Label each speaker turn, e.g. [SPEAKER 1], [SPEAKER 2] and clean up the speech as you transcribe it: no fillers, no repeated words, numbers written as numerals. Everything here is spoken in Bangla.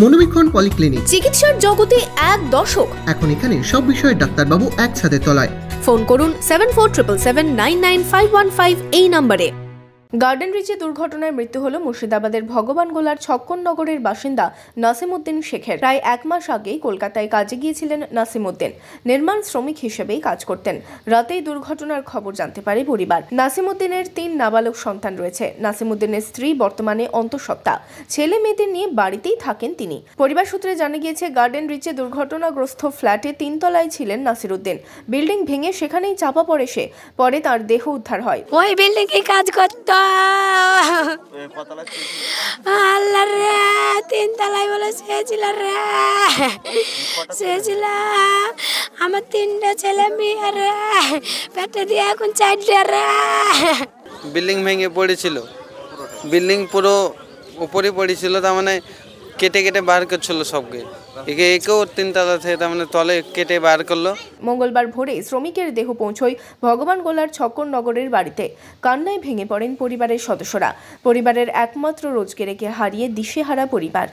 [SPEAKER 1] মনোবীক্ষণ পলিক্লিনিক,
[SPEAKER 2] চিকিৎসার জগতে এক দশক।
[SPEAKER 1] এখন এখানে সব বিষয়ে ডাক্তারবাবু একসাথে তলায়।
[SPEAKER 2] ফোন করুন 7477999515 এই নম্বরে। গার্ডেন রিচে দুর্ঘটনায় মৃত্যু হল মুর্শিদাবাদের ভগবানগোলার ছক্কননগরের বাসিন্দা নাসিমউদ্দিন শেখের। প্রায় এক মাস আগেই কলকাতায় কাজে গিয়েছিলেন নাসিমউদ্দিন। নির্মাণ শ্রমিক হিসেবেই কাজ করতেন। রাতেই দুর্ঘটনার খবর জানতে পারে পরিবার। নাসিমউদ্দিনের 3 নাবালক সন্তান রয়েছে। নাসিমউদ্দিনের স্ত্রী বর্তমানে অন্তঃসত্ত্বা। ছেলে মেয়েদের নিয়ে বাড়িতেই থাকেন তিনি। পরিবার সূত্রে জানা গিয়েছে, গার্ডেন রিচে দুর্ঘটনাগ্রস্ত ফ্ল্যাটে 3 তলায় ছিলেন নাসিরউদ্দিন। বিল্ডিং ভেঙে সেখানেই চাপা পড়ে সে। পরে তার দেহ উদ্ধার হয়।
[SPEAKER 3] ওই বিল্ডিং এ কাজ করত আল্লাহ রে, 3 তলায় বলে শুয়েছিল রে, শুয়েছিল। আমার 3টা ছেলে মেয়ে রে, পেটে দিয়ে এখন 4টা রে।
[SPEAKER 4] বিল্ডিং ভেঙে পড়েছিল, বিল্ডিং পুরো উপরে পড়েছিল, তার মানে কেটে কেটে বার করছিল সবকে। একেও 3 তলা থেকে তার মানে তলে কেটে বার করলো।
[SPEAKER 2] মঙ্গলবার ভোরে শ্রমিকের দেহ পৌঁছয় ভগবানগোলার ছক্কননগরের বাড়িতে। কান্নায় ভেঙে পড়েন পরিবারের সদস্যরা। পরিবারের একমাত্র রোজগেরেকে হারিয়ে দিশেহারা পরিবার।